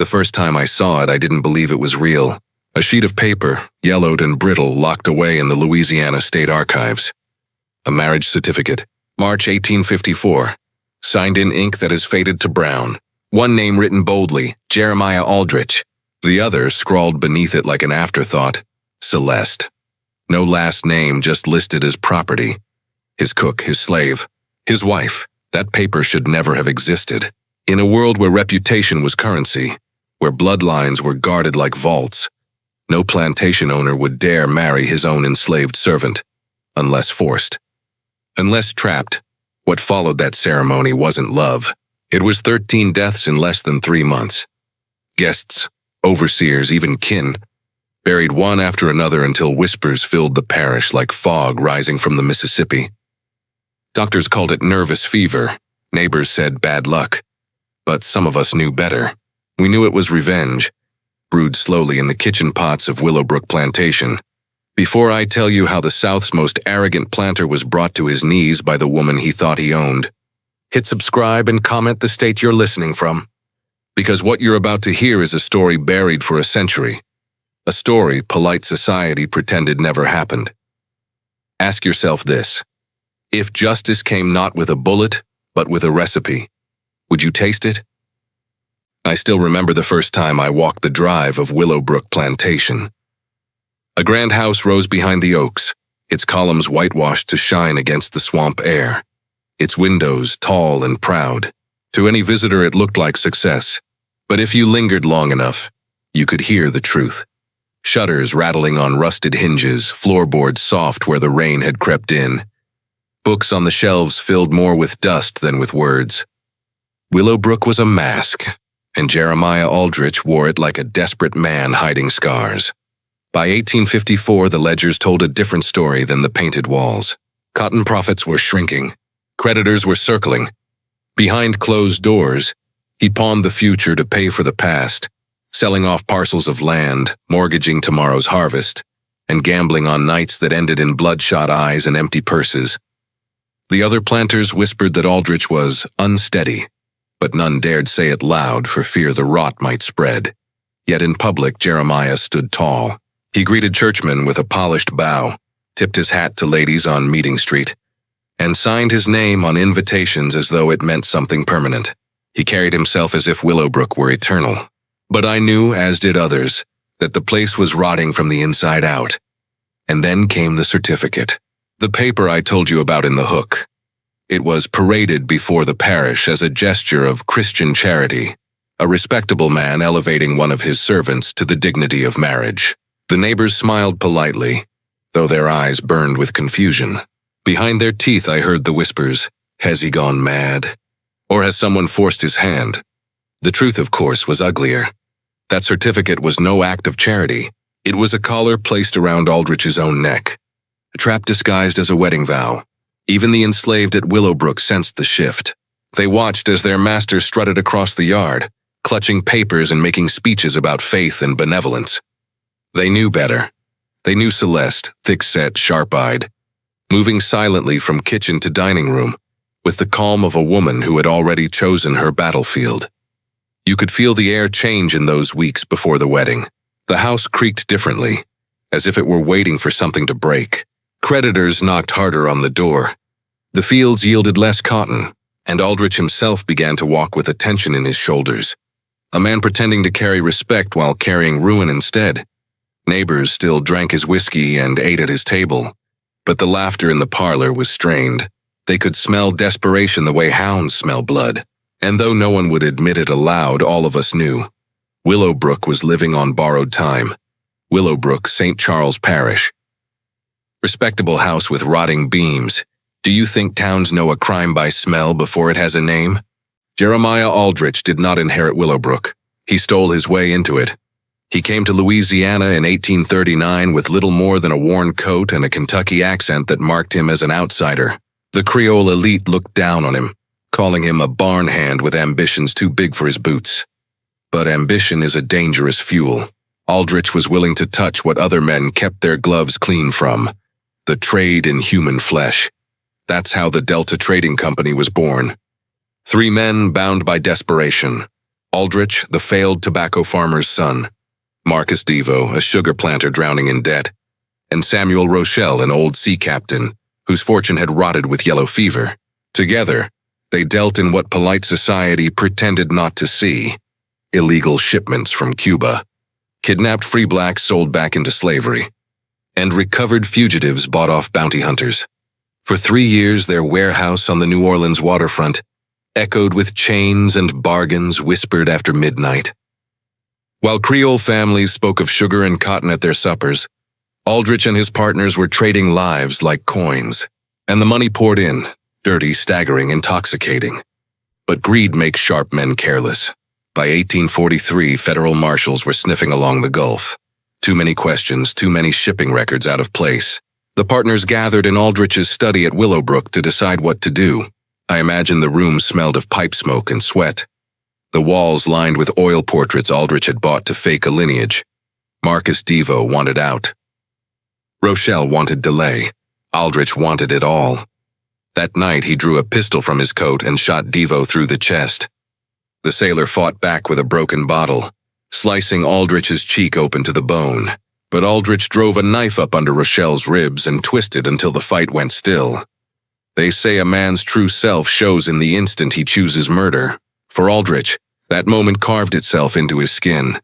The first time I saw it, I didn't believe it was real. A sheet of paper, yellowed and brittle, locked away in the Louisiana State Archives. A marriage certificate, March 1854, signed in ink that has faded to brown. One name written boldly, Jeremiah Aldrich. The other scrawled beneath it like an afterthought, Celeste. No last name, just listed as property. His cook, his slave, his wife. That paper should never have existed. In a world where reputation was currency, where bloodlines were guarded like vaults, no plantation owner would dare marry his own enslaved servant, unless forced. Unless trapped. What followed that ceremony wasn't love. It was 13 deaths in less than 3 months. Guests, overseers, even kin, buried one after another until whispers filled the parish like fog rising from the Mississippi. Doctors called it nervous fever. Neighbors said bad luck. But some of us knew better. We knew it was revenge, brewed slowly in the kitchen pots of Willowbrook Plantation. Before I tell you how the South's most arrogant planter was brought to his knees by the woman he thought he owned, hit subscribe and comment the state you're listening from. Because what you're about to hear is a story buried for a century. A story polite society pretended never happened. Ask yourself this. If justice came not with a bullet, but with a recipe, would you taste it? I still remember the first time I walked the drive of Willowbrook Plantation. A grand house rose behind the oaks, its columns whitewashed to shine against the swamp air, its windows tall and proud. To any visitor it looked like success, but if you lingered long enough, you could hear the truth. Shutters rattling on rusted hinges, floorboards soft where the rain had crept in. Books on the shelves filled more with dust than with words. Willowbrook was a mask, and Jeremiah Aldrich wore it like a desperate man hiding scars. By 1854, the ledgers told a different story than the painted walls. Cotton profits were shrinking. Creditors were circling. Behind closed doors, he pawned the future to pay for the past, selling off parcels of land, mortgaging tomorrow's harvest, and gambling on nights that ended in bloodshot eyes and empty purses. The other planters whispered that Aldrich was unsteady, but none dared say it loud for fear the rot might spread. Yet in public, Jeremiah stood tall. He greeted churchmen with a polished bow, tipped his hat to ladies on Meeting Street, and signed his name on invitations as though it meant something permanent. He carried himself as if Willowbrook were eternal. But I knew, as did others, that the place was rotting from the inside out. And then came the certificate. The paper I told you about in the hook. It was paraded before the parish as a gesture of Christian charity, a respectable man elevating one of his servants to the dignity of marriage. The neighbors smiled politely, though their eyes burned with confusion. Behind their teeth I heard the whispers, "Has he gone mad? Or has someone forced his hand?" The truth, of course, was uglier. That certificate was no act of charity. It was a collar placed around Aldrich's own neck, a trap disguised as a wedding vow. Even the enslaved at Willowbrook sensed the shift. They watched as their master strutted across the yard, clutching papers and making speeches about faith and benevolence. They knew better. They knew Celeste, thick-set, sharp-eyed, moving silently from kitchen to dining room, with the calm of a woman who had already chosen her battlefield. You could feel the air change in those weeks before the wedding. The house creaked differently, as if it were waiting for something to break. Creditors knocked harder on the door. The fields yielded less cotton, and Aldrich himself began to walk with a tension in his shoulders. A man pretending to carry respect while carrying ruin instead. Neighbors still drank his whiskey and ate at his table, but the laughter in the parlor was strained. They could smell desperation the way hounds smell blood. And though no one would admit it aloud, all of us knew. Willowbrook was living on borrowed time. Willowbrook, St. Charles Parish. Respectable house with rotting beams. Do you think towns know a crime by smell before it has a name? Jeremiah Aldrich did not inherit Willowbrook. He stole his way into it. He came to Louisiana in 1839 with little more than a worn coat and a Kentucky accent that marked him as an outsider. The Creole elite looked down on him, calling him a barn hand with ambitions too big for his boots. But ambition is a dangerous fuel. Aldrich was willing to touch what other men kept their gloves clean from, the trade in human flesh. That's how the Delta Trading Company was born. 3 men bound by desperation. Aldrich, the failed tobacco farmer's son, Marcus Devo, a sugar planter drowning in debt, and Samuel Rochelle, an old sea captain, whose fortune had rotted with yellow fever. Together, they dealt in what polite society pretended not to see: illegal shipments from Cuba, kidnapped free blacks sold back into slavery, and recovered fugitives bought off bounty hunters. For 3 years, their warehouse on the New Orleans waterfront echoed with chains and bargains whispered after midnight. While Creole families spoke of sugar and cotton at their suppers, Aldrich and his partners were trading lives like coins, and the money poured in, dirty, staggering, intoxicating. But greed makes sharp men careless. By 1843, federal marshals were sniffing along the Gulf. Too many questions, too many shipping records out of place. The partners gathered in Aldrich's study at Willowbrook to decide what to do. I imagine the room smelled of pipe smoke and sweat. The walls lined with oil portraits Aldrich had bought to fake a lineage. Marcus Devo wanted out. Rochelle wanted delay. Aldrich wanted it all. That night he drew a pistol from his coat and shot Devo through the chest. The sailor fought back with a broken bottle, slicing Aldrich's cheek open to the bone. But Aldrich drove a knife up under Rochelle's ribs and twisted until the fight went still. They say a man's true self shows in the instant he chooses murder. For Aldrich, that moment carved itself into his skin.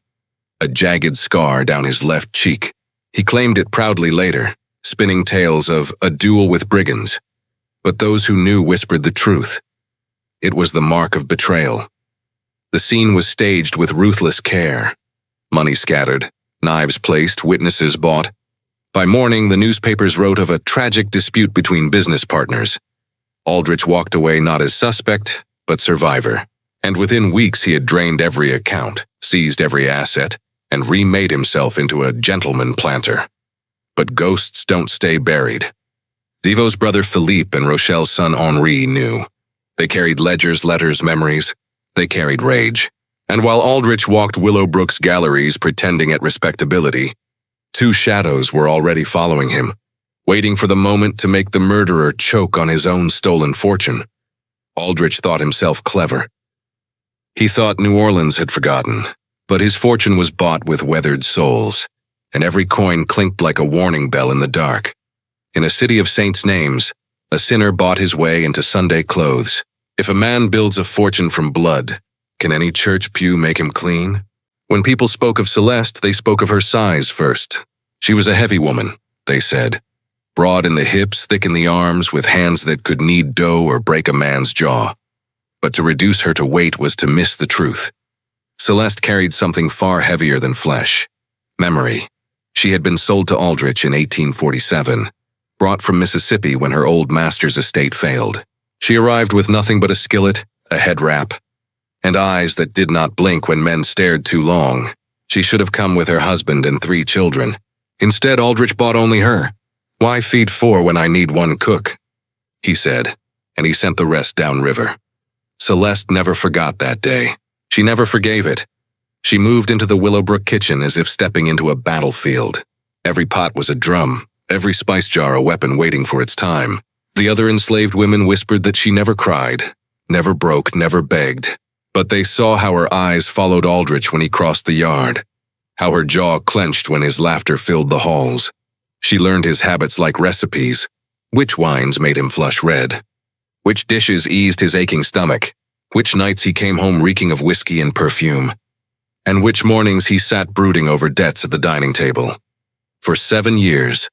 A jagged scar down his left cheek. He claimed it proudly later, spinning tales of a duel with brigands. But those who knew whispered the truth. It was the mark of betrayal. The scene was staged with ruthless care. Money scattered, knives placed, witnesses bought. By morning, the newspapers wrote of a tragic dispute between business partners. Aldrich walked away not as suspect, but survivor. And within weeks he had drained every account, seized every asset, and remade himself into a gentleman planter. But ghosts don't stay buried. Devo's brother Philippe and Rochelle's son Henri knew. They carried ledgers, letters, memories. They carried rage. And while Aldrich walked Willowbrook's galleries pretending at respectability, 2 shadows were already following him, waiting for the moment to make the murderer choke on his own stolen fortune. Aldrich thought himself clever. He thought New Orleans had forgotten, but his fortune was bought with weathered souls, and every coin clinked like a warning bell in the dark. In a city of saints' names, a sinner bought his way into Sunday clothes. If a man builds a fortune from blood, can any church pew make him clean? When people spoke of Celeste, they spoke of her size first. She was a heavy woman, they said. Broad in the hips, thick in the arms, with hands that could knead dough or break a man's jaw. But to reduce her to weight was to miss the truth. Celeste carried something far heavier than flesh. Memory. She had been sold to Aldrich in 1847, brought from Mississippi when her old master's estate failed. She arrived with nothing but a skillet, a head wrap, and eyes that did not blink when men stared too long. She should have come with her husband and 3 children. Instead, Aldrich bought only her. "Why feed 4 when I need 1 cook?" he said, and he sent the rest downriver. Celeste never forgot that day. She never forgave it. She moved into the Willowbrook kitchen as if stepping into a battlefield. Every pot was a drum, every spice jar a weapon waiting for its time. The other enslaved women whispered that she never cried, never broke, never begged. But they saw how her eyes followed Aldrich when he crossed the yard, how her jaw clenched when his laughter filled the halls. She learned his habits like recipes. Which wines made him flush red? Which dishes eased his aching stomach? Which nights he came home reeking of whiskey and perfume? And which mornings he sat brooding over debts at the dining table? For 7 years,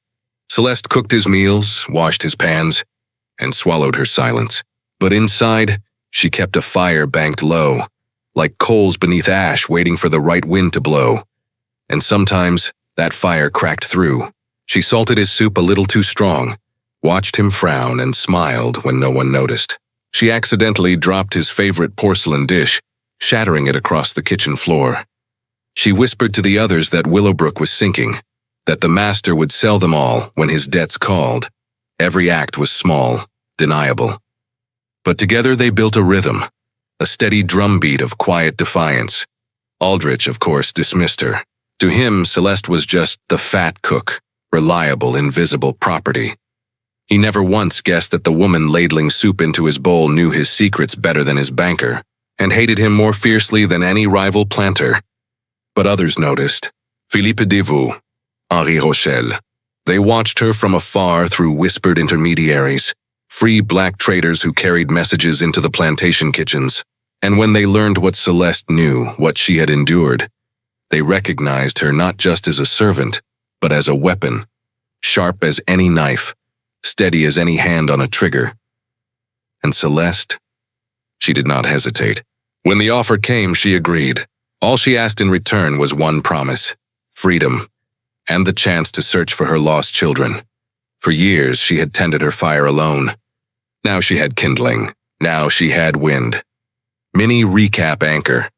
Celeste cooked his meals, washed his pans, and swallowed her silence. But inside, she kept a fire banked low, like coals beneath ash waiting for the right wind to blow. And sometimes, that fire cracked through. She salted his soup a little too strong, watched him frown, and smiled when no one noticed. She accidentally dropped his favorite porcelain dish, shattering it across the kitchen floor. She whispered to the others that Willowbrook was sinking, that the master would sell them all when his debts called. Every act was small, deniable. But together they built a rhythm, a steady drumbeat of quiet defiance. Aldrich, of course, dismissed her. To him, Celeste was just the fat cook, reliable, invisible property. He never once guessed that the woman ladling soup into his bowl knew his secrets better than his banker. and hated him more fiercely than any rival planter. But others noticed. Philippe Devaux, Henri Rochelle. They watched her from afar through whispered intermediaries, free black traders who carried messages into the plantation kitchens. And when they learned what Celeste knew, what she had endured, they recognized her not just as a servant, but as a weapon, sharp as any knife, steady as any hand on a trigger. And Celeste? She did not hesitate. When the offer came, she agreed. All she asked in return was one promise: freedom, and the chance to search for her lost children. For years, she had tended her fire alone. Now she had kindling. Now she had wind. Mini recap anchor.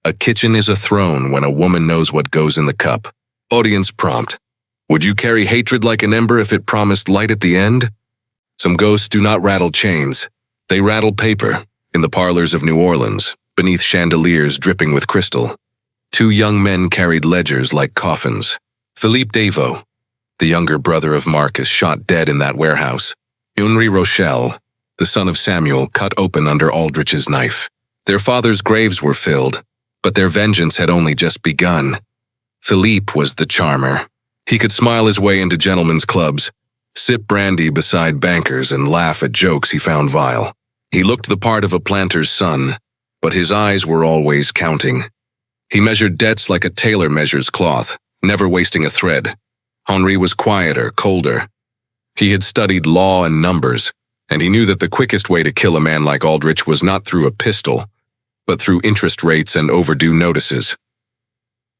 A kitchen is a throne when a woman knows what goes in the cup. Audience prompt. Would you carry hatred like an ember if it promised light at the end? Some ghosts do not rattle chains. They rattle paper. In the parlors of New Orleans, beneath chandeliers dripping with crystal, two young men carried ledgers like coffins. Philippe Devaux, the younger brother of Marcus, shot dead in that warehouse. Henri Rochelle, the son of Samuel, cut open under Aldrich's knife. Their fathers' graves were filled, but their vengeance had only just begun. Philippe was the charmer. He could smile his way into gentlemen's clubs, sip brandy beside bankers, and laugh at jokes he found vile. He looked the part of a planter's son, but his eyes were always counting. He measured debts like a tailor measures cloth, never wasting a thread. Henri was quieter, colder. He had studied law and numbers, and he knew that the quickest way to kill a man like Aldrich was not through a pistol, but through interest rates and overdue notices.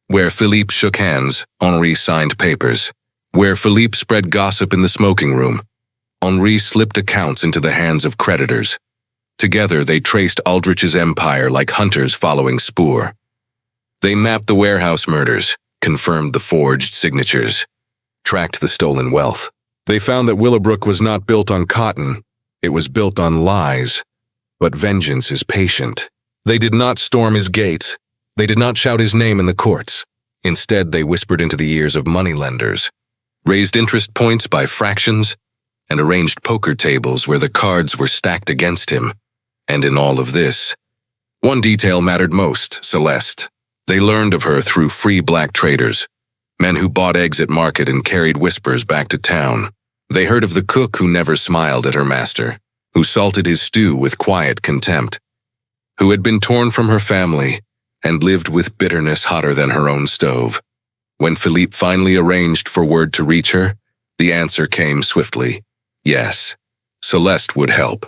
Where Philippe shook hands, Henri signed papers. Where Philippe spread gossip in the smoking room, Henri slipped accounts into the hands of creditors. Together, they traced Aldrich's empire like hunters following spoor. They mapped the warehouse murders, confirmed the forged signatures, tracked the stolen wealth. They found that Willowbrook was not built on cotton, it was built on lies. But vengeance is patient. They did not storm his gates. They did not shout his name in the courts. Instead, they whispered into the ears of moneylenders, raised interest points by fractions, and arranged poker tables where the cards were stacked against him. And in all of this, one detail mattered most: Celeste. They learned of her through free black traders, men who bought eggs at market and carried whispers back to town. They heard of the cook who never smiled at her master, who salted his stew with quiet contempt, who had been torn from her family and lived with bitterness hotter than her own stove. When Philippe finally arranged for word to reach her, the answer came swiftly. Yes, Celeste would help.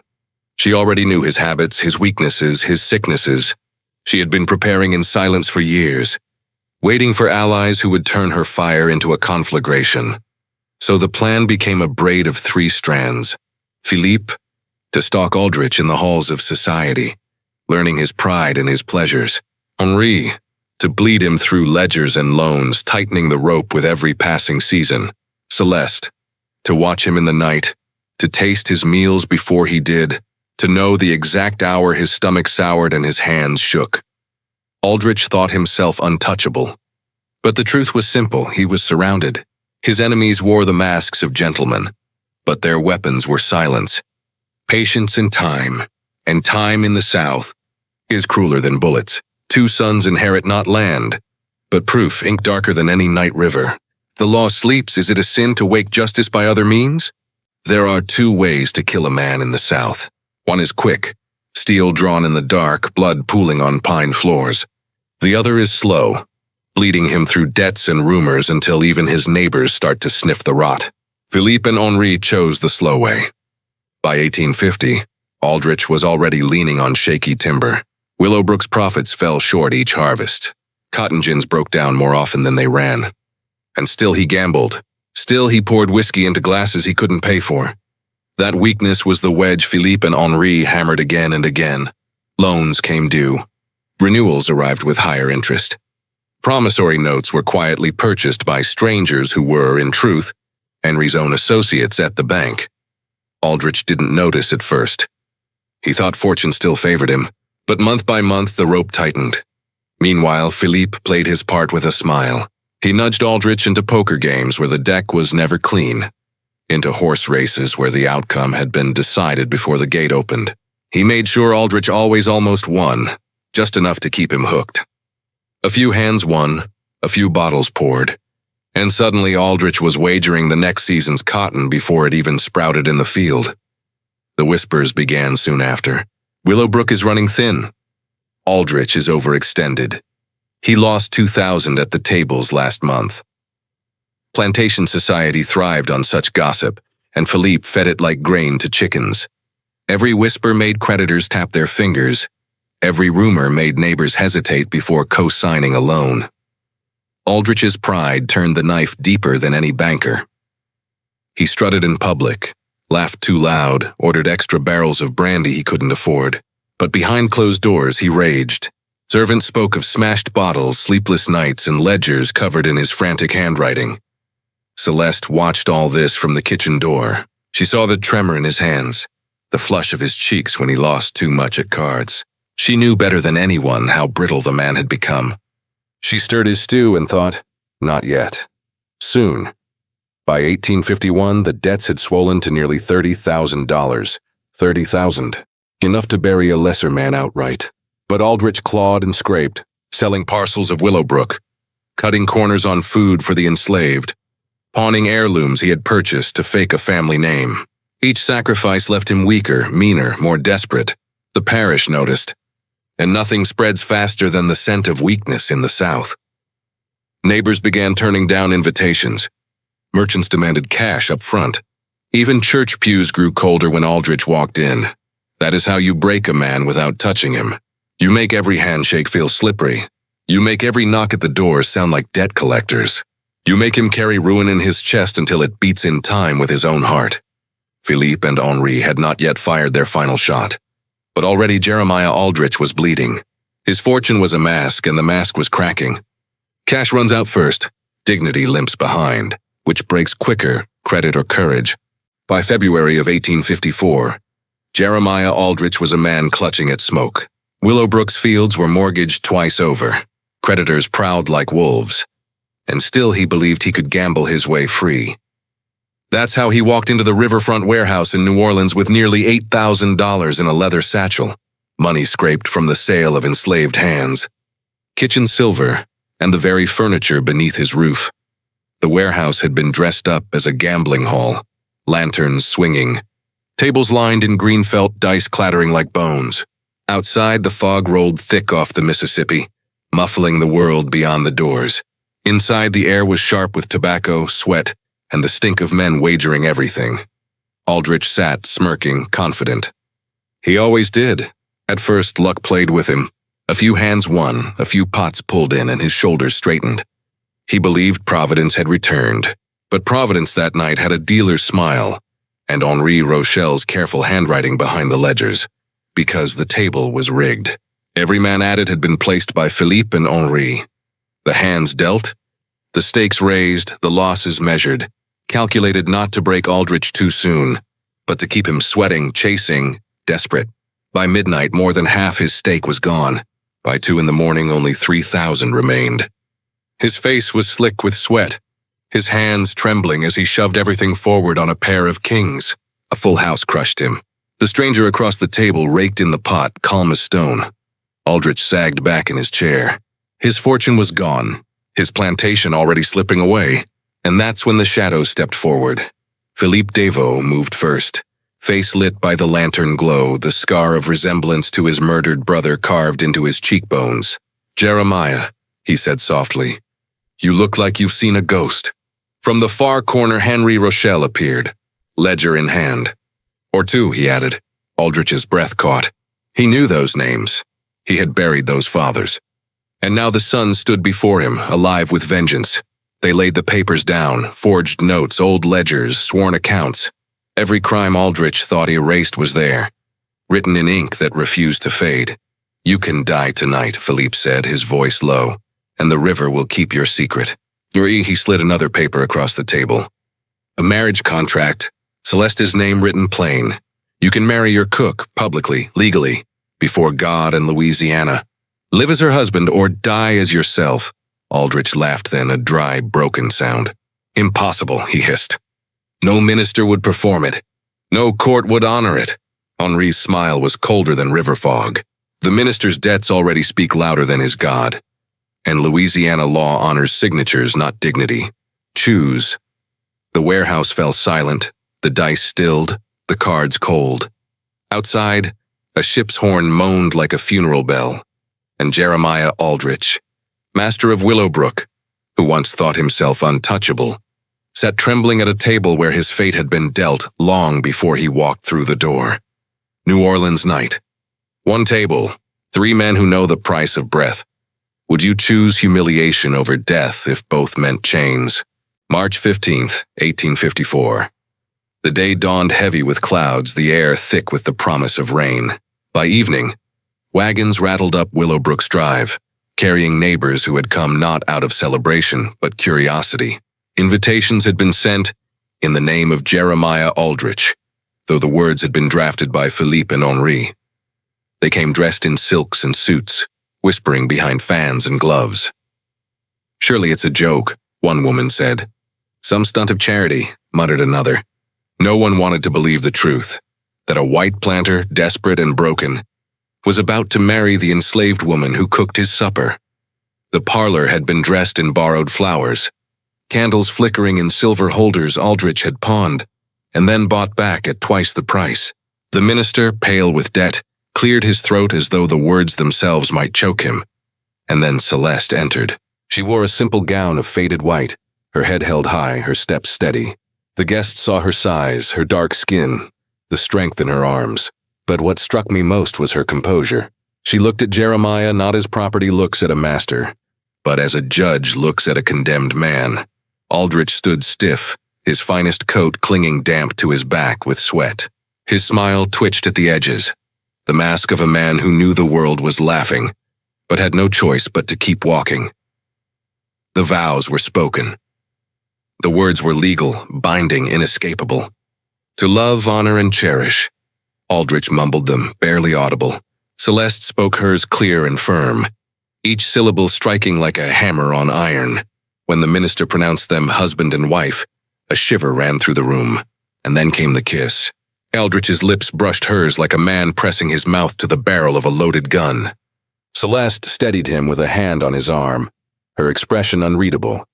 She already knew his habits, his weaknesses, his sicknesses. She had been preparing in silence for years, waiting for allies who would turn her fire into a conflagration. So the plan became a braid of 3 strands. Philippe, to stalk Aldrich in the halls of society, learning his pride and his pleasures. Henri, to bleed him through ledgers and loans, tightening the rope with every passing season. Celeste, to watch him in the night, to taste his meals before he did, to know the exact hour his stomach soured and his hands shook. Aldrich thought himself untouchable. But the truth was simple: he was surrounded. His enemies wore the masks of gentlemen, but their weapons were silence. Patience and time in the South is crueler than bullets. 2 sons inherit not land, but proof ink darker than any night river. The law sleeps. Is it a sin to wake justice by other means? There are 2 ways to kill a man in the South. One is quick, steel drawn in the dark, blood pooling on pine floors. The other is slow, bleeding him through debts and rumors until even his neighbors start to sniff the rot. Philippe and Henri chose the slow way. By 1850, Aldrich was already leaning on shaky timber. Willowbrook's profits fell short each harvest. Cotton gins broke down more often than they ran. And still he gambled. Still he poured whiskey into glasses he couldn't pay for. That weakness was the wedge Philippe and Henri hammered again and again. Loans came due. Renewals arrived with higher interest. Promissory notes were quietly purchased by strangers who were, in truth, Henri's own associates at the bank. Aldrich didn't notice at first. He thought fortune still favored him, but month by month the rope tightened. Meanwhile, Philippe played his part with a smile. He nudged Aldrich into poker games where the deck was never clean, into horse races where the outcome had been decided before the gate opened. He made sure Aldrich always almost won, just enough to keep him hooked. A few hands won, a few bottles poured, and suddenly Aldrich was wagering the next season's cotton before it even sprouted in the field. The whispers began soon after. Willowbrook is running thin. Aldrich is overextended. He lost 2,000 at the tables last month. Plantation society thrived on such gossip, and Philippe fed it like grain to chickens. Every whisper made creditors tap their fingers. Every rumor made neighbors hesitate before co-signing a loan. Aldrich's pride turned the knife deeper than any banker. He strutted in public, laughed too loud, ordered extra barrels of brandy he couldn't afford. But behind closed doors he raged. Servants spoke of smashed bottles, sleepless nights, and ledgers covered in his frantic handwriting. Celeste watched all this from the kitchen door. She saw the tremor in his hands, the flush of his cheeks when he lost too much at cards. She knew better than anyone how brittle the man had become. She stirred his stew and thought, not yet. Soon. By 1851, the debts had swollen to nearly $30,000. 30,000. Enough to bury a lesser man outright. But Aldrich clawed and scraped, selling parcels of Willowbrook, cutting corners on food for the enslaved, pawning heirlooms he had purchased to fake a family name. Each sacrifice left him weaker, meaner, more desperate. The Parish noticed. And nothing spreads faster than the scent of weakness in the South. Neighbors began turning down invitations. Merchants demanded cash up front. Even church pews grew colder when Aldrich walked in. That is how you break a man without touching him. You make every handshake feel slippery. You make every knock at the door sound like debt collectors. You make him carry ruin in his chest until it beats in time with his own heart. Philippe and Henri had not yet fired their final shot. But already Jeremiah Aldrich was bleeding. His fortune was a mask, and the mask was cracking. Cash runs out first. Dignity limps behind, which breaks quicker, credit or courage. By February of 1854, Jeremiah Aldrich was a man clutching at smoke. Willowbrook's fields were mortgaged twice over. Creditors prowled like wolves. And still he believed he could gamble his way free. That's how he walked into the riverfront warehouse in New Orleans with nearly $8,000 in a leather satchel, money scraped from the sale of enslaved hands, kitchen silver, and the very furniture beneath his roof. The warehouse had been dressed up as a gambling hall, lanterns swinging, tables lined in green felt, dice clattering like bones. Outside, the fog rolled thick off the Mississippi, muffling the world beyond the doors. Inside, the air was sharp with tobacco, sweat, and the stink of men wagering everything. Aldrich sat, smirking, confident. He always did. At first, luck played with him. A few hands won, a few pots pulled in, and his shoulders straightened. He believed Providence had returned. But Providence that night had a dealer's smile, and Henri Rochel's careful handwriting behind the ledgers, because the table was rigged. Every man at it had been placed by Philippe and Henri. The hands dealt, the stakes raised, the losses measured, calculated not to break Aldrich too soon, but to keep him sweating, chasing, desperate. By midnight, more than half his stake was gone. By 2 in the morning, only 3,000 remained. His face was slick with sweat, his hands trembling as he shoved everything forward on a pair of kings. A full house crushed him. The stranger across the table raked in the pot, calm as stone. Aldrich sagged back in his chair. His fortune was gone, his plantation already slipping away, and that's when the shadows stepped forward. Philippe Deveau moved first, face lit by the lantern glow, the scar of resemblance to his murdered brother carved into his cheekbones. "Jeremiah," he said softly, "you look like you've seen a ghost." From the far corner, Henri Rochelle appeared, ledger in hand. "Or 2, he added. Aldrich's breath caught. He knew those names. He had buried those fathers. And now the son stood before him, alive with vengeance. They laid the papers down, forged notes, old ledgers, sworn accounts. Every crime Aldrich thought he erased was there, written in ink that refused to fade. "You can die tonight," Philippe said, his voice low, "and the river will keep your secret." He slid another paper across the table. "A marriage contract, Celeste's name written plain. You can marry your cook, publicly, legally, before God and Louisiana. Live as her husband or die as yourself." Aldrich laughed then, a dry, broken sound. "Impossible," he hissed. "No minister would perform it. No court would honor it." Henri's smile was colder than river fog. The minister's debts already speak louder than his God, and Louisiana law honors signatures, not dignity. Choose. The warehouse fell silent, the dice stilled, the cards cold. Outside, a ship's horn moaned like a funeral bell, and Jeremiah Aldrich, master of Willowbrook, who once thought himself untouchable, sat trembling at a table where his fate had been dealt long before he walked through the door. New Orleans night. One table, 3 men who know the price of breath. Would you choose humiliation over death if both meant chains? March 15th, 1854. The day dawned heavy with clouds, the air thick with the promise of rain. By evening, wagons rattled up Willowbrook's Drive, carrying neighbors who had come not out of celebration but curiosity. Invitations had been sent in the name of Jeremiah Aldrich, though the words had been drafted by Philippe and Henri. They came dressed in silks and suits, whispering behind fans and gloves. "Surely it's a joke," one woman said. "Some stunt of charity," muttered another. No one wanted to believe the truth, that a white planter, desperate and broken, was about to marry the enslaved woman who cooked his supper. The parlor had been dressed in borrowed flowers, candles flickering in silver holders Aldrich had pawned, and then bought back at twice the price. The minister, pale with debt, cleared his throat as though the words themselves might choke him. And then Celeste entered. She wore a simple gown of faded white, her head held high, her steps steady. The guests saw her size, her dark skin, the strength in her arms. But what struck me most was her composure. She looked at Jeremiah not as property looks at a master, but as a judge looks at a condemned man. Aldrich stood stiff, his finest coat clinging damp to his back with sweat. His smile twitched at the edges, the mask of a man who knew the world was laughing, but had no choice but to keep walking. The vows were spoken. The words were legal, binding, inescapable. To love, honor, and cherish. Aldrich mumbled them, barely audible. Celeste spoke hers clear and firm, each syllable striking like a hammer on iron. When the minister pronounced them husband and wife, a shiver ran through the room, and then came the kiss. Aldrich's lips brushed hers like a man pressing his mouth to the barrel of a loaded gun. Celeste steadied him with a hand on his arm, her expression unreadable,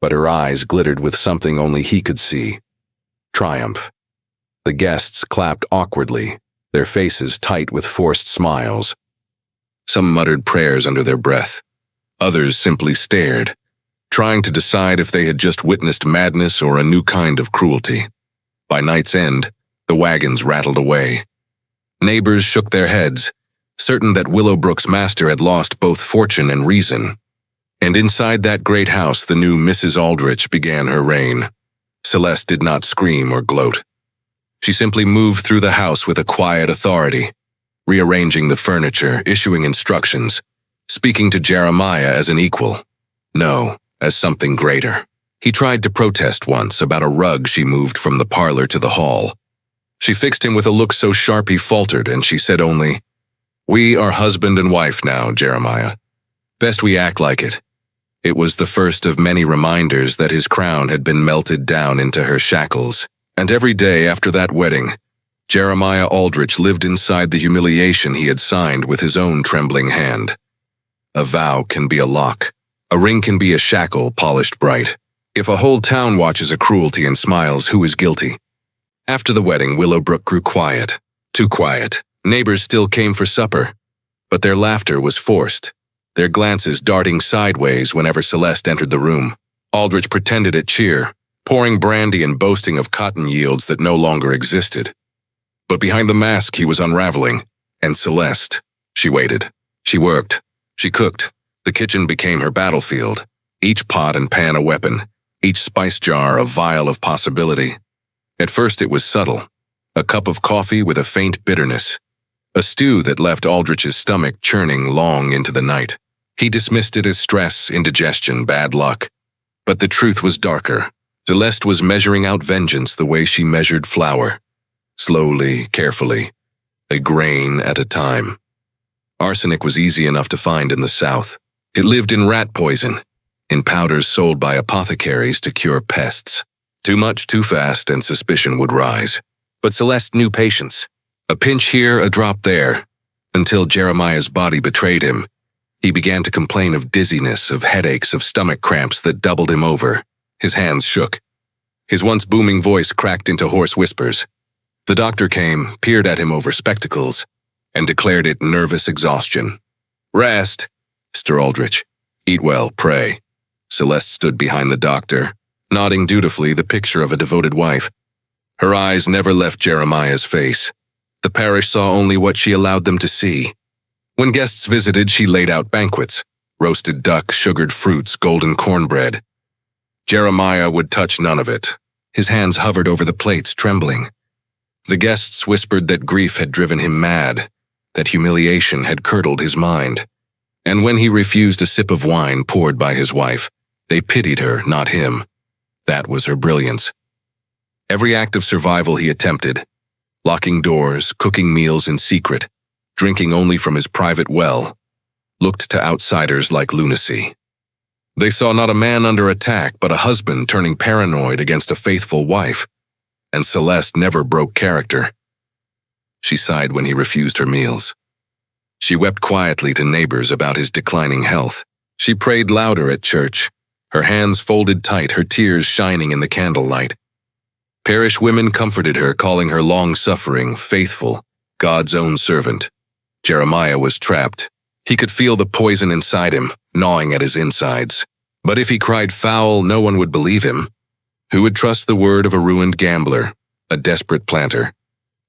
but her eyes glittered with something only he could see. Triumph. The guests clapped awkwardly, their faces tight with forced smiles. Some muttered prayers under their breath. Others simply stared, trying to decide if they had just witnessed madness or a new kind of cruelty. By night's end, the wagons rattled away. Neighbors shook their heads, certain that Willowbrook's master had lost both fortune and reason. And inside that great house, the new Mrs. Aldrich began her reign. Celeste did not scream or gloat. She simply moved through the house with a quiet authority, rearranging the furniture, issuing instructions, speaking to Jeremiah as an equal. No, as something greater. He tried to protest once about a rug she moved from the parlor to the hall. She fixed him with a look so sharp he faltered, and she said only, "We are husband and wife now, Jeremiah. Best we act like it." It was the first of many reminders that his crown had been melted down into her shackles, and every day after that wedding, Jeremiah Aldrich lived inside the humiliation he had signed with his own trembling hand. A vow can be a lock. A ring can be a shackle polished bright. If a whole town watches a cruelty and smiles, who is guilty? After the wedding, Willowbrook grew quiet. Too quiet. Neighbors still came for supper, but their laughter was forced, their glances darting sideways whenever Celeste entered the room. Aldrich pretended at cheer, pouring brandy and boasting of cotton yields that no longer existed. But behind the mask he was unraveling, and Celeste, she waited. She worked. She cooked. The kitchen became her battlefield, each pot and pan a weapon, each spice jar a vial of possibility. At first it was subtle, a cup of coffee with a faint bitterness, a stew that left Aldrich's stomach churning long into the night. He dismissed it as stress, indigestion, bad luck. But the truth was darker. Celeste was measuring out vengeance the way she measured flour. Slowly, carefully, a grain at a time. Arsenic was easy enough to find in the South. It lived in rat poison, in powders sold by apothecaries to cure pests. Too much, too fast, and suspicion would rise. But Celeste knew patience. A pinch here, a drop there. until Jeremiah's body betrayed him. He began to complain of dizziness, of headaches, of stomach cramps that doubled him over. His hands shook. His once booming voice cracked into hoarse whispers. The doctor came, peered at him over spectacles, and declared it nervous exhaustion. "Rest, Mr. Aldrich. Eat well, pray." Celeste stood behind the doctor, nodding dutifully, the picture of a devoted wife. Her eyes never left Jeremiah's face. The parish saw only what she allowed them to see. When guests visited, she laid out banquets: roasted duck, sugared fruits, golden cornbread. Jeremiah would touch none of it. His hands hovered over the plates, trembling. The guests whispered that grief had driven him mad, that humiliation had curdled his mind. And when he refused a sip of wine poured by his wife, they pitied her, not him. That was her brilliance. Every act of survival he attempted: locking doors, cooking meals in secret, drinking only from his private well, looked to outsiders like lunacy. They saw not a man under attack, but a husband turning paranoid against a faithful wife. And Celeste never broke character. She sighed when he refused her meals. She wept quietly to neighbors about his declining health. She prayed louder at church, her hands folded tight, her tears shining in the candlelight. Parish women comforted her, calling her long-suffering, faithful, God's own servant. Jeremiah was trapped. He could feel the poison inside him, gnawing at his insides. But if he cried foul, no one would believe him. Who would trust the word of a ruined gambler, a desperate planter,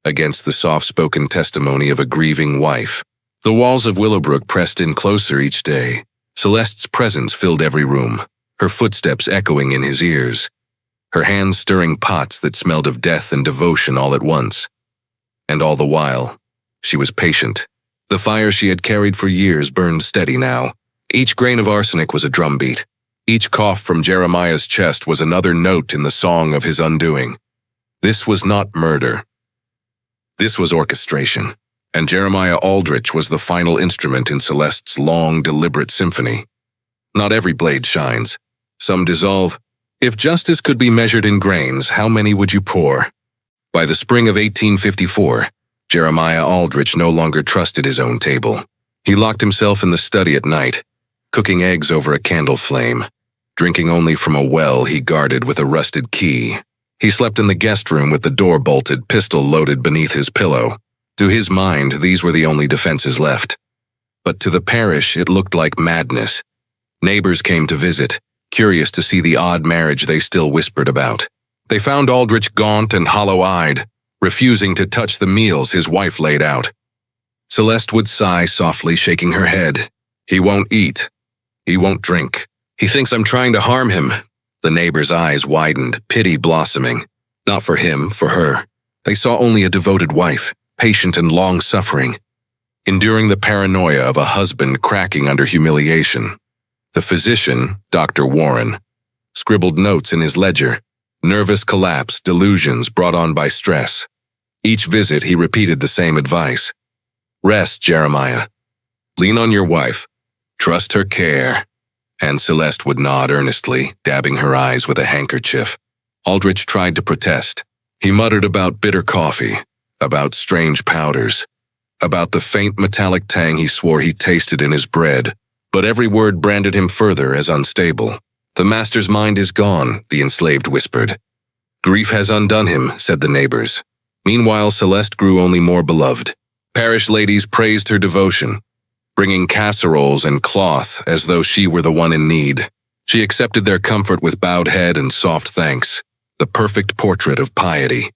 against the soft-spoken testimony of a grieving wife? The walls of Willowbrook pressed in closer each day. Celeste's presence filled every room, her footsteps echoing in his ears, her hands stirring pots that smelled of death and devotion all at once. And all the while, she was patient. The fire she had carried for years burned steady now. Each grain of arsenic was a drumbeat. Each cough from Jeremiah's chest was another note in the song of his undoing. This was not murder. This was orchestration, and Jeremiah Aldrich was the final instrument in Celeste's long, deliberate symphony. Not every blade shines. Some dissolve. If justice could be measured in grains, how many would you pour? By the spring of 1854, Jeremiah Aldrich no longer trusted his own table. He locked himself in the study at night, cooking eggs over a candle flame, drinking only from a well he guarded with a rusted key. He slept in the guest room with the door bolted, pistol loaded beneath his pillow. To his mind, these were the only defenses left. But to the parish, it looked like madness. Neighbors came to visit, curious to see the odd marriage they still whispered about. They found Aldrich gaunt and hollow-eyed, refusing to touch the meals his wife laid out. Celeste would sigh softly, shaking her head. "He won't eat. He won't drink. He thinks I'm trying to harm him." The neighbors' eyes widened, pity blossoming. Not for him, for her. They saw only a devoted wife, patient and long-suffering, enduring the paranoia of a husband cracking under humiliation. The physician, Dr. Warren, scribbled notes in his ledger: nervous collapse, delusions brought on by stress. Each visit he repeated the same advice: "Rest, Jeremiah. Lean on your wife. Trust her care." And Celeste would nod earnestly, dabbing her eyes with a handkerchief. Aldrich tried to protest. He muttered about bitter coffee, about strange powders, about the faint metallic tang he swore he tasted in his bread, but every word branded him further as unstable. "The master's mind is gone," the enslaved whispered. "Grief has undone him," said the neighbors. Meanwhile, Celeste grew only more beloved. Parish ladies praised her devotion, bringing casseroles and cloth as though she were the one in need. She accepted their comfort with bowed head and soft thanks, the perfect portrait of piety.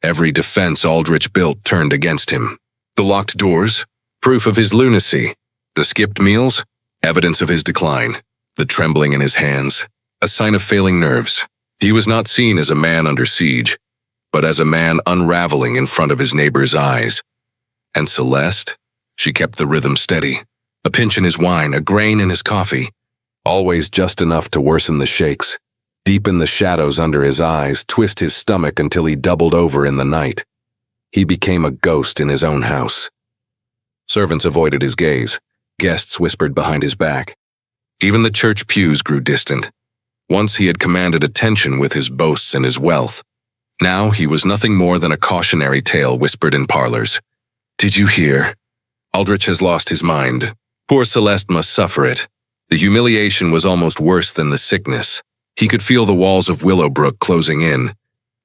Every defense Aldrich built turned against him. The locked doors, proof of his lunacy. The skipped meals, evidence of his decline. The trembling in his hands, a sign of failing nerves. He was not seen as a man under siege, but as a man unraveling in front of his neighbor's eyes. And Celeste? She kept the rhythm steady. A pinch in his wine, a grain in his coffee. Always just enough to worsen the shakes, deepen the shadows under his eyes, twist his stomach until he doubled over in the night. He became a ghost in his own house. Servants avoided his gaze. Guests whispered behind his back. Even the church pews grew distant. Once he had commanded attention with his boasts and his wealth. Now he was nothing more than a cautionary tale whispered in parlors. "Did you hear? Aldrich has lost his mind. Poor Celeste must suffer it. The humiliation was almost worse than the sickness. He could feel the walls of Willowbrook closing in,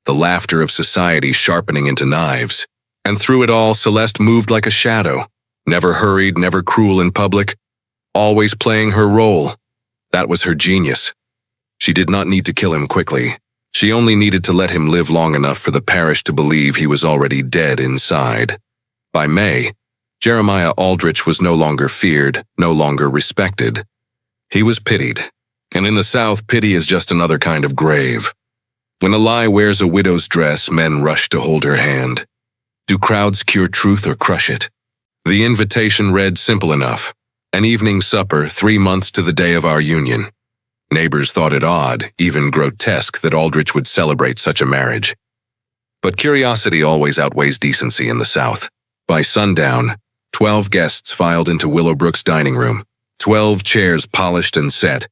the laughter of society sharpening into knives. And through it all, Celeste moved like a shadow, never hurried, never cruel in public, always playing her role. That was her genius. She did not need to kill him quickly. She only needed to let him live long enough for the parish to believe he was already dead inside. By May, Jeremiah Aldrich was no longer feared, no longer respected. He was pitied. And in the South, pity is just another kind of grave. When a lie wears a widow's dress, men rush to hold her hand. Do crowds cure truth or crush it? The invitation read simple enough. An evening supper 3 months to the day of our union. Neighbors thought it odd, even grotesque, that Aldrich would celebrate such a marriage. But curiosity always outweighs decency in the South. By sundown, 12 guests filed into Willowbrook's dining room, 12 chairs polished and set,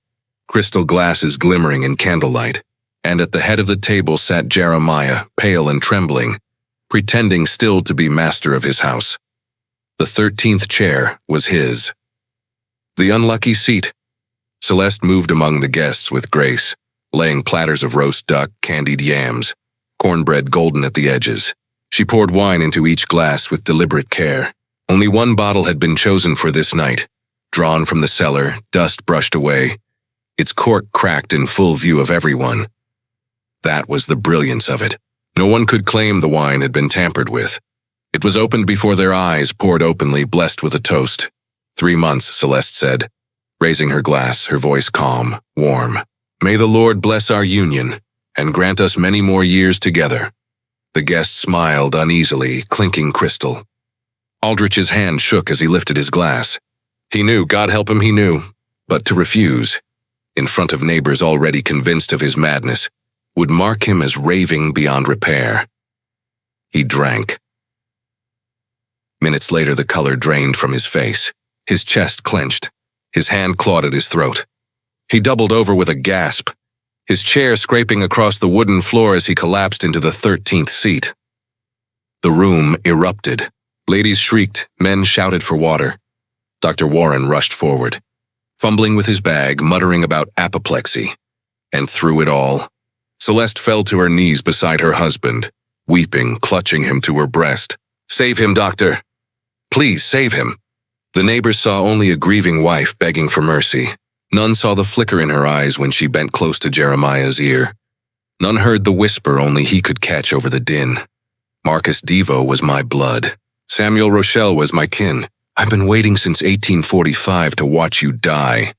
crystal glasses glimmering in candlelight, and at the head of the table sat Jeremiah, pale and trembling, pretending still to be master of his house. The 13th chair was his. The unlucky seat. Celeste moved among the guests with grace, laying platters of roast duck, candied yams, cornbread golden at the edges. She poured wine into each glass with deliberate care. Only one bottle had been chosen for this night. Drawn from the cellar, dust brushed away, its cork cracked in full view of everyone. That was the brilliance of it. No one could claim the wine had been tampered with. It was opened before their eyes, poured openly, blessed with a toast. 3 months, Celeste said, raising her glass, her voice calm, warm. May the Lord bless our union, and grant us many more years together. The guest smiled uneasily, clinking crystal. Aldrich's hand shook as he lifted his glass. He knew, God help him, he knew. But to refuse, in front of neighbors already convinced of his madness, would mark him as raving beyond repair. He drank. Minutes later, the color drained from his face. His chest clenched. His hand clawed at his throat. He doubled over with a gasp, his chair scraping across the wooden floor as he collapsed into the 13th seat. The room erupted. Ladies shrieked, men shouted for water. Dr. Warren rushed forward, fumbling with his bag, muttering about apoplexy. And through it all, Celeste fell to her knees beside her husband, weeping, clutching him to her breast. Save him, doctor. Please, save him. The neighbors saw only a grieving wife begging for mercy. None saw the flicker in her eyes when she bent close to Jeremiah's ear. None heard the whisper only he could catch over the din. Marcus Devo was my blood. Samuel Rochelle was my kin. I've been waiting since 1845 to watch you die.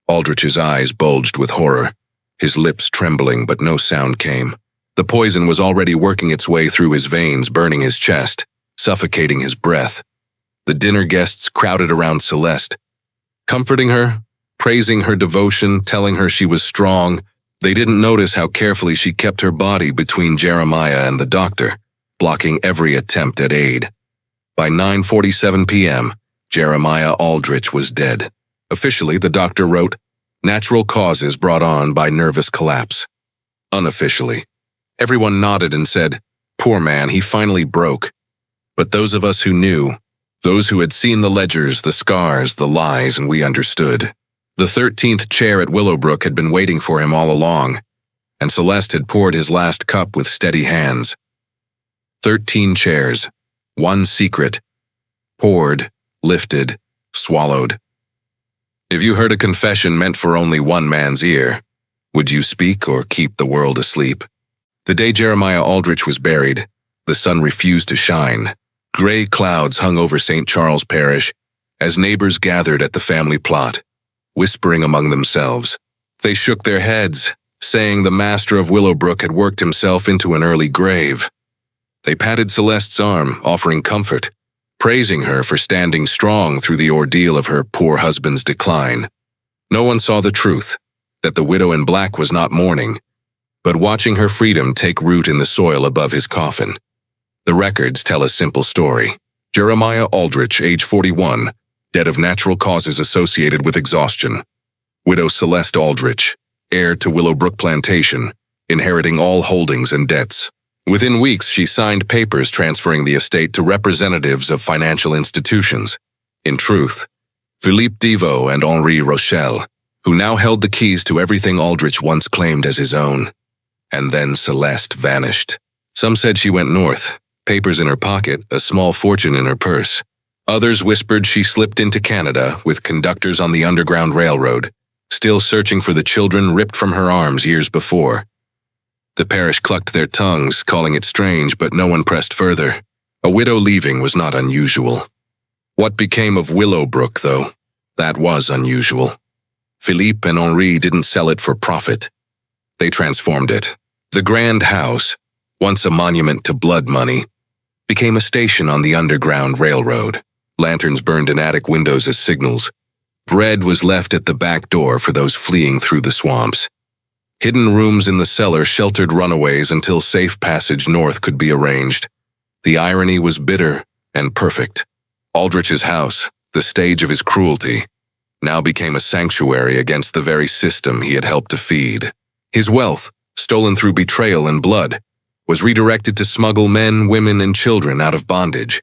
Aldrich's eyes bulged with horror, his lips trembling, but no sound came. The poison was already working its way through his veins, burning his chest, suffocating his breath. The dinner guests crowded around Celeste, comforting her, praising her devotion, telling her she was strong. They didn't notice how carefully she kept her body between Jeremiah and the doctor, blocking every attempt at aid. By 9:47 p.m., Jeremiah Aldrich was dead. Officially, the doctor wrote, natural causes brought on by nervous collapse. Unofficially, everyone nodded and said, poor man, he finally broke. But those of us who knew, those who had seen the ledgers, the scars, the lies, and we understood. The 13th chair at Willowbrook had been waiting for him all along, and Celeste had poured his last cup with steady hands. 13 chairs, one secret, poured, lifted, swallowed. If you heard a confession meant for only one man's ear, would you speak or keep the world asleep? The day Jeremiah Aldrich was buried, the sun refused to shine. Gray clouds hung over St. Charles Parish as neighbors gathered at the family plot, whispering among themselves. They shook their heads, saying the master of Willowbrook had worked himself into an early grave. They patted Celeste's arm, offering comfort, praising her for standing strong through the ordeal of her poor husband's decline. No one saw the truth, that the widow in black was not mourning, but watching her freedom take root in the soil above his coffin. The records tell a simple story. Jeremiah Aldrich, age 41, dead of natural causes associated with exhaustion. Widow Celeste Aldrich, heir to Willowbrook Plantation, inheriting all holdings and debts. Within weeks, she signed papers transferring the estate to representatives of financial institutions. In truth, Philippe Deveau and Henri Rochelle, who now held the keys to everything Aldrich once claimed as his own. And then Celeste vanished. Some said she went north, papers in her pocket, a small fortune in her purse. Others whispered she slipped into Canada with conductors on the Underground Railroad, still searching for the children ripped from her arms years before. The parish clucked their tongues, calling it strange, but no one pressed further. A widow leaving was not unusual. What became of Willowbrook, though? That was unusual. Philippe and Henri didn't sell it for profit. They transformed it. The grand house, once a monument to blood money, became a station on the Underground Railroad. Lanterns burned in attic windows as signals. Bread was left at the back door for those fleeing through the swamps. Hidden rooms in the cellar sheltered runaways until safe passage north could be arranged. The irony was bitter and perfect. Aldrich's house, the stage of his cruelty, now became a sanctuary against the very system he had helped to feed. His wealth, stolen through betrayal and blood, was redirected to smuggle men, women, and children out of bondage.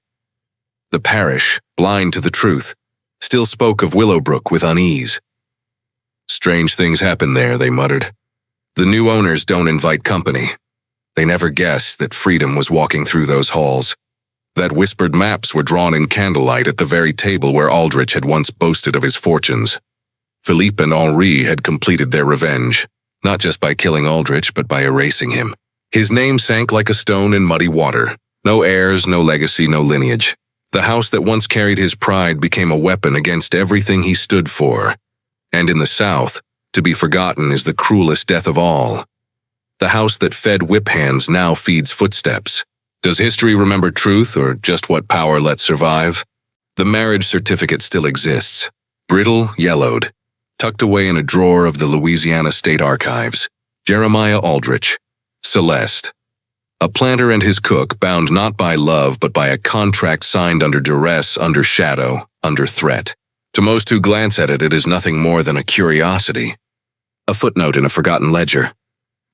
The parish, blind to the truth, still spoke of Willowbrook with unease. Strange things happen there, they muttered. The new owners don't invite company. They never guessed that freedom was walking through those halls, that whispered maps were drawn in candlelight at the very table where Aldrich had once boasted of his fortunes. Philippe and Henri had completed their revenge, not just by killing Aldrich, but by erasing him. His name sank like a stone in muddy water. No heirs, no legacy, no lineage. The house that once carried his pride became a weapon against everything he stood for. And in the South, to be forgotten is the cruelest death of all. The house that fed whip hands now feeds footsteps. Does history remember truth or just what power lets survive? The marriage certificate still exists, brittle, yellowed, tucked away in a drawer of the Louisiana State Archives. Jeremiah Aldrich, Celeste. A planter and his cook bound not by love but by a contract signed under duress, under shadow, under threat. To most who glance at it, it is nothing more than a curiosity, a footnote in a forgotten ledger.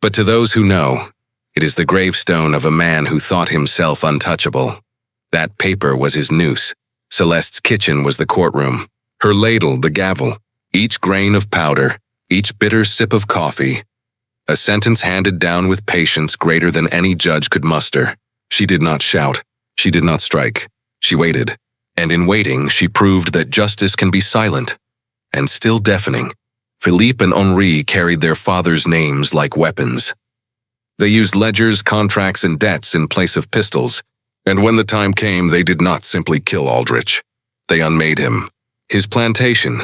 But to those who know, it is the gravestone of a man who thought himself untouchable. That paper was his noose. Celeste's kitchen was the courtroom. Her ladle, the gavel. Each grain of powder, each bitter sip of coffee. A sentence handed down with patience greater than any judge could muster. She did not shout. She did not strike. She waited. And in waiting, she proved that justice can be silent and still deafening. Philippe and Henri carried their father's names like weapons. They used ledgers, contracts, and debts in place of pistols, and when the time came, they did not simply kill Aldrich. They unmade him. His plantation,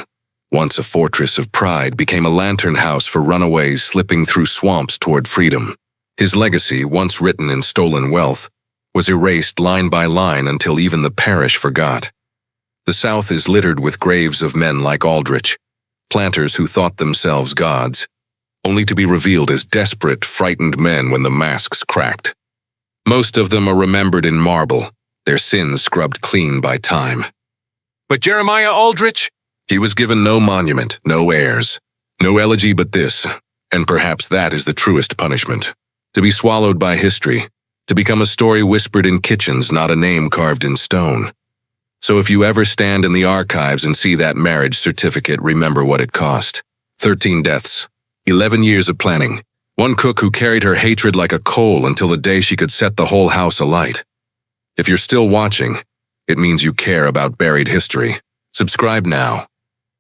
once a fortress of pride, became a lantern house for runaways slipping through swamps toward freedom. His legacy, once written in stolen wealth, was erased line by line until even the parish forgot. The South is littered with graves of men like Aldrich, planters who thought themselves gods, only to be revealed as desperate, frightened men when the masks cracked. Most of them are remembered in marble, their sins scrubbed clean by time. But Jeremiah Aldrich? He was given no monument, no heirs, no elegy but this, and perhaps that is the truest punishment. To be swallowed by history, to become a story whispered in kitchens, not a name carved in stone. So if you ever stand in the archives and see that marriage certificate, remember what it cost. 13 deaths, 11 years of planning, one cook who carried her hatred like a coal until the day she could set the whole house alight. If you're still watching, it means you care about buried history. Subscribe now,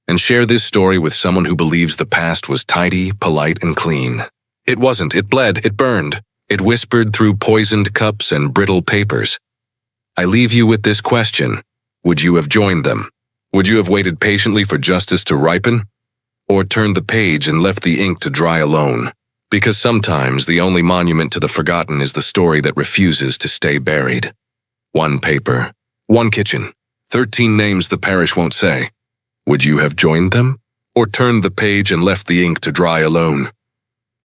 and share this story with someone who believes the past was tidy, polite, and clean. It wasn't. It bled. It burned. It whispered through poisoned cups and brittle papers. I leave you with this question. Would you have joined them? Would you have waited patiently for justice to ripen? Or turned the page and left the ink to dry alone? Because sometimes the only monument to the forgotten is the story that refuses to stay buried. One paper, one kitchen, 13 names the parish won't say. Would you have joined them? Or turned the page and left the ink to dry alone?